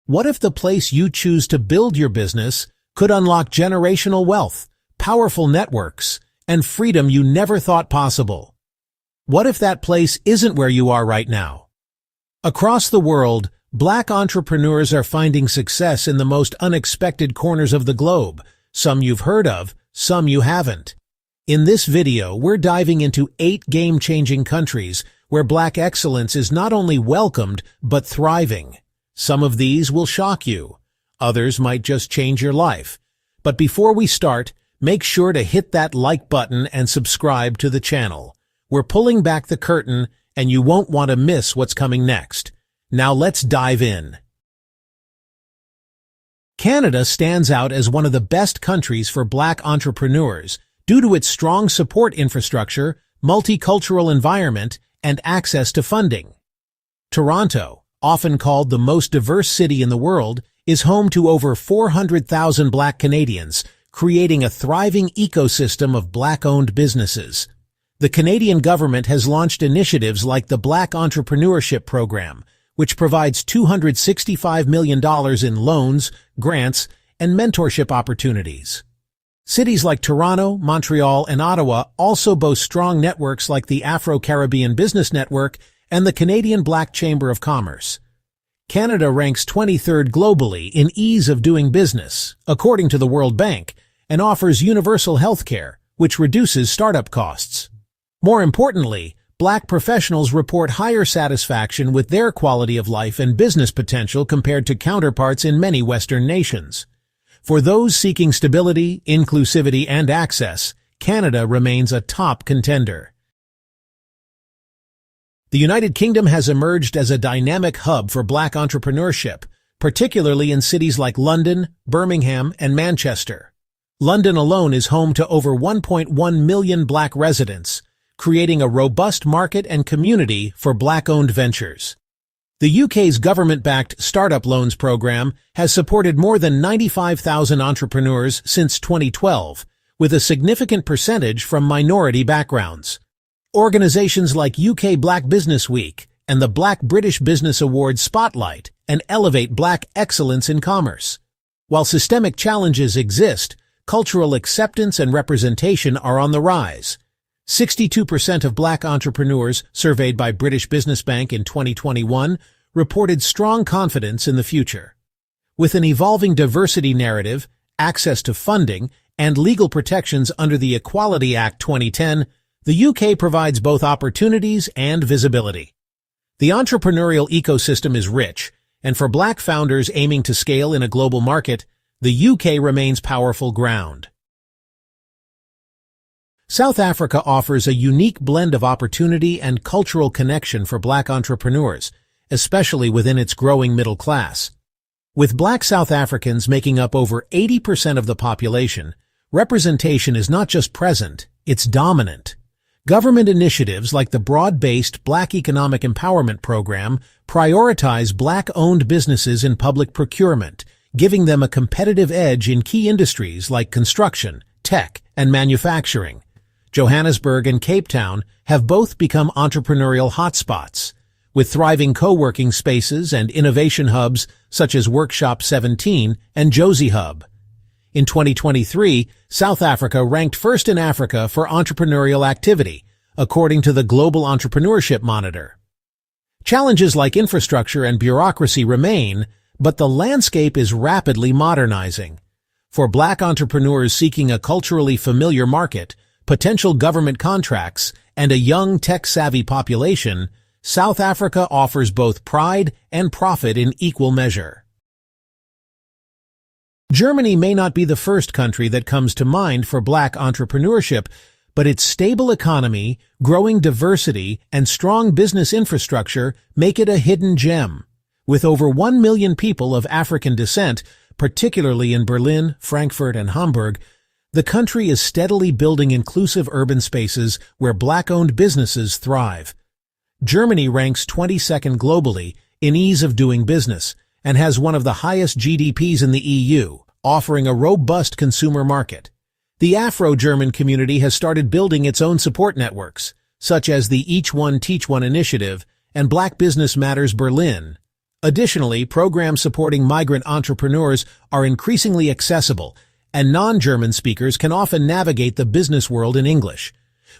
What if the place you choose to build your business could unlock generational wealth, powerful networks, and freedom you never thought possible? What if that place isn't where you are right now? Across the world, Black entrepreneurs are finding success in the most unexpected corners of the globe. Some you've heard of, some you haven't. In this video, we're diving into 8 game-changing countries where Black excellence is not only welcomed, but thriving. Some of these will shock you. Others might just change your life. But before we start, make sure to hit that like button and subscribe to the channel. We're pulling back the curtain, and you won't want to miss what's coming next. Now let's dive in. Canada stands out as one of the best countries for Black entrepreneurs due to its strong support infrastructure, multicultural environment, and access to funding. Toronto, often called the most diverse city in the world, is home to over 400,000 Black Canadians, creating a thriving ecosystem of Black-owned businesses. The Canadian government has launched initiatives like the Black Entrepreneurship Program, which provides $265 million in loans, grants, and mentorship opportunities. Cities like Toronto, Montreal, and Ottawa also boast strong networks like the Afro-Caribbean Business Network and the Canadian Black Chamber of Commerce. Canada ranks 23rd globally in ease of doing business, according to the World Bank, and offers universal health care, which reduces startup costs. More importantly, Black professionals report higher satisfaction with their quality of life and business potential compared to counterparts in many Western nations. For those seeking stability, inclusivity, and access, Canada remains a top contender. The United Kingdom has emerged as a dynamic hub for Black entrepreneurship, particularly in cities like London, Birmingham, and Manchester. London alone is home to over 1.1 million Black residents, creating a robust market and community for Black-owned ventures. The UK's government-backed Startup Loans program has supported more than 95,000 entrepreneurs since 2012, with a significant percentage from minority backgrounds. Organizations like UK Black Business Week and the Black British Business Awards spotlight and elevate Black excellence in commerce. While systemic challenges exist, cultural acceptance and representation are on the rise. 62% of Black entrepreneurs surveyed by British Business Bank in 2021 reported strong confidence in the future. With an evolving diversity narrative, access to funding, and legal protections under the Equality Act 2010, the UK provides both opportunities and visibility. The entrepreneurial ecosystem is rich, and for Black founders aiming to scale in a global market, the UK remains powerful ground. South Africa offers a unique blend of opportunity and cultural connection for Black entrepreneurs, especially within its growing middle class. With Black South Africans making up over 80% of the population, representation is not just present, it's dominant. Government initiatives like the broad-based Black Economic Empowerment Program prioritize Black-owned businesses in public procurement, giving them a competitive edge in key industries like construction, tech, and manufacturing. Johannesburg and Cape Town have both become entrepreneurial hotspots, with thriving co-working spaces and innovation hubs such as Workshop 17 and Josie Hub. In 2023, South Africa ranked first in Africa for entrepreneurial activity, according to the Global Entrepreneurship Monitor. Challenges like infrastructure and bureaucracy remain, but the landscape is rapidly modernizing. For Black entrepreneurs seeking a culturally familiar market, potential government contracts, and a young tech-savvy population, South Africa offers both pride and profit in equal measure. Germany may not be the first country that comes to mind for Black entrepreneurship, but its stable economy, growing diversity, and strong business infrastructure make it a hidden gem. With over 1 million people of African descent, particularly in Berlin, Frankfurt, and Hamburg, the country is steadily building inclusive urban spaces where Black-owned businesses thrive. Germany ranks 22nd globally in ease of doing business and has one of the highest GDPs in the EU, offering a robust consumer market. The Afro-German community has started building its own support networks, such as the Each One Teach One initiative and Black Business Matters Berlin, Additionally, programs supporting migrant entrepreneurs are increasingly accessible, and non-German speakers can often navigate the business world in English.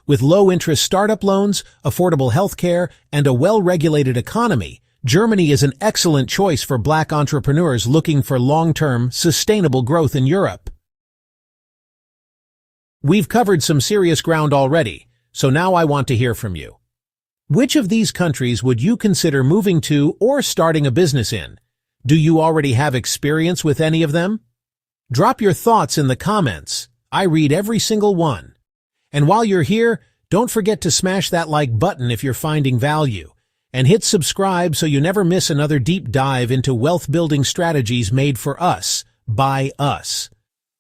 With low-interest startup loans, affordable healthcare, and a well-regulated economy, Germany is an excellent choice for Black entrepreneurs looking for long-term, sustainable growth in Europe. We've covered some serious ground already, so now I want to hear from you. Which of these countries would you consider moving to or starting a business in? Do you already have experience with any of them? Drop your thoughts in the comments. I read every single one. And while you're here, don't forget to smash that like button if you're finding value, and hit subscribe so you never miss another deep dive into wealth-building strategies made for us, by us.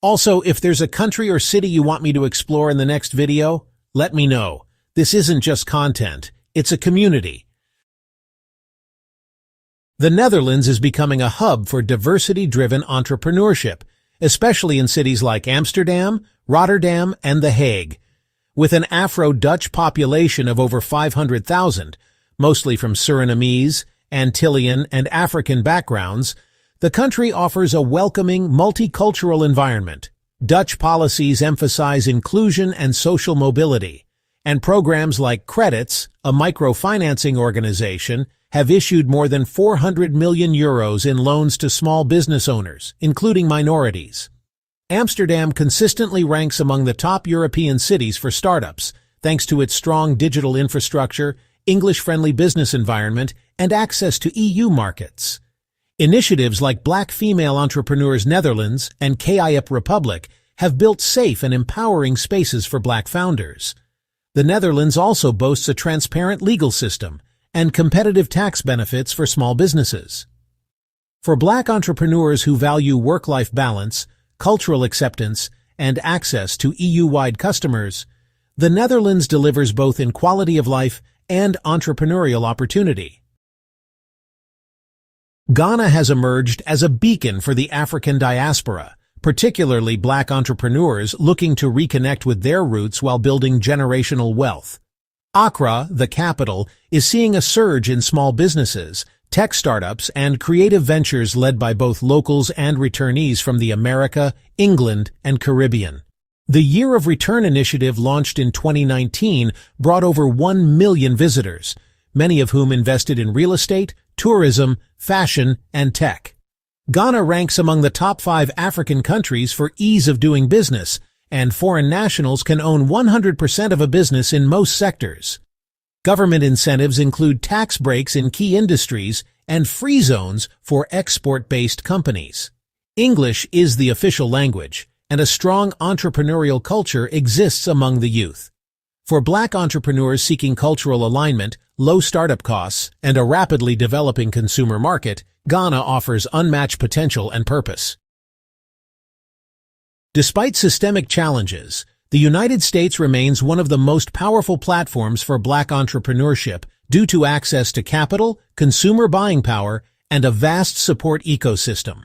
Also, if there's a country or city you want me to explore in the next video, let me know. This isn't just content, it's a community. The Netherlands is becoming a hub for diversity-driven entrepreneurship, especially in cities like Amsterdam, Rotterdam, and The Hague. With an Afro-Dutch population of over 500,000, mostly from Surinamese, Antillean, and African backgrounds, the country offers a welcoming, multicultural environment. Dutch policies emphasize inclusion and social mobility, and programs like Credits, a microfinancing organization, have issued more than 400 million euros in loans to small business owners, including minorities. Amsterdam consistently ranks among the top European cities for startups, thanks to its strong digital infrastructure, English-friendly business environment, and access to EU markets. Initiatives like Black Female Entrepreneurs Netherlands and KIP Republic have built safe and empowering spaces for Black founders. The Netherlands also boasts a transparent legal system and competitive tax benefits for small businesses. For Black entrepreneurs who value work-life balance, cultural acceptance, and access to EU-wide customers, the Netherlands delivers both in quality of life and entrepreneurial opportunity. Ghana has emerged as a beacon for the African diaspora, particularly Black entrepreneurs looking to reconnect with their roots while building generational wealth. Accra, the capital, is seeing a surge in small businesses, tech startups, and creative ventures led by both locals and returnees from the America, England, and Caribbean. The Year of Return initiative launched in 2019 brought over 1 million visitors, many of whom invested in real estate, tourism, fashion, and tech. Ghana ranks among the top 5 African countries for ease of doing business, and foreign nationals can own 100% of a business in most sectors. Government incentives include tax breaks in key industries and free zones for export-based companies. English is the official language, and a strong entrepreneurial culture exists among the youth. For Black entrepreneurs seeking cultural alignment, low startup costs, and a rapidly developing consumer market, Ghana offers unmatched potential and purpose. Despite systemic challenges, the United States remains one of the most powerful platforms for Black entrepreneurship due to access to capital, consumer buying power, and a vast support ecosystem.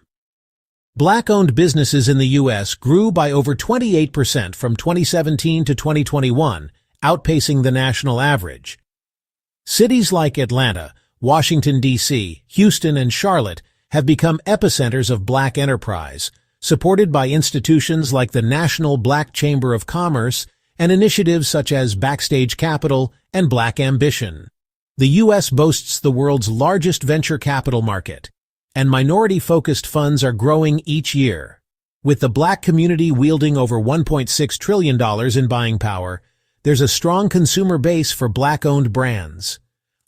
Black-owned businesses in the U.S. grew by over 28% from 2017 to 2021, outpacing the national average. Cities like Atlanta, Washington, D.C., Houston, and Charlotte have become epicenters of Black enterprise, supported by institutions like the National Black Chamber of Commerce and initiatives such as Backstage Capital and Black Ambition. The U.S. boasts the world's largest venture capital market, and minority-focused funds are growing each year. With the Black community wielding over $1.6 trillion in buying power, there's a strong consumer base for Black-owned brands.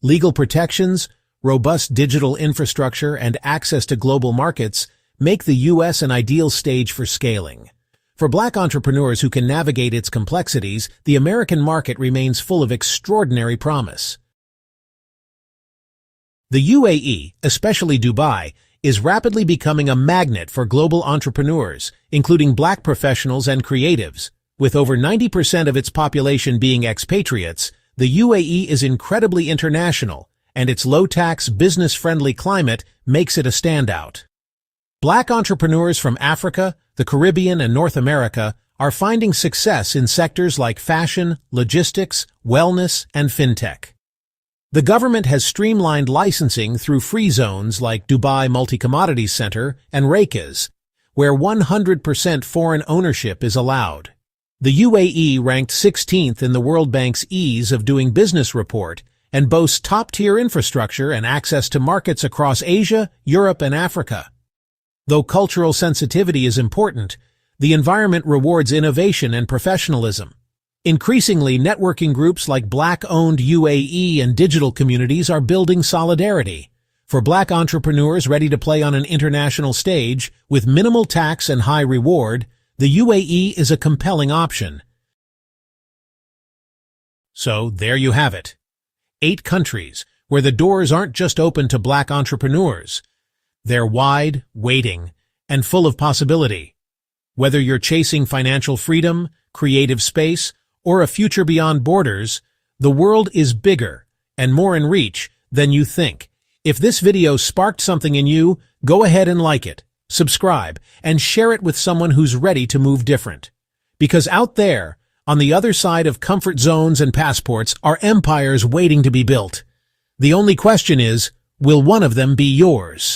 Legal protections, robust digital infrastructure, and access to global markets make the U.S. an ideal stage for scaling. For Black entrepreneurs who can navigate its complexities, the American market remains full of extraordinary promise. The UAE, especially Dubai, is rapidly becoming a magnet for global entrepreneurs, including Black professionals and creatives. With over 90% of its population being expatriates, the UAE is incredibly international, and its low-tax, business-friendly climate makes it a standout. Black entrepreneurs from Africa, the Caribbean, and North America are finding success in sectors like fashion, logistics, wellness, and fintech. The government has streamlined licensing through free zones like Dubai Multi-Commodities Center and RAKAs, where 100% foreign ownership is allowed. The UAE ranked 16th in the World Bank's Ease of Doing Business report and boasts top-tier infrastructure and access to markets across Asia, Europe, and Africa. Though cultural sensitivity is important, the environment rewards innovation and professionalism. Increasingly, networking groups like Black-owned UAE and digital communities are building solidarity. For Black entrepreneurs ready to play on an international stage, with minimal tax and high reward, the UAE is a compelling option. So, there you have it. 8 countries where the doors aren't just open to Black entrepreneurs. They're wide, waiting, and full of possibility. Whether you're chasing financial freedom, creative space, or a future beyond borders, the world is bigger and more in reach than you think. If this video sparked something in you, go ahead and like it, subscribe, and share it with someone who's ready to move different. Because out there, on the other side of comfort zones and passports, are empires waiting to be built. The only question is, will one of them be yours?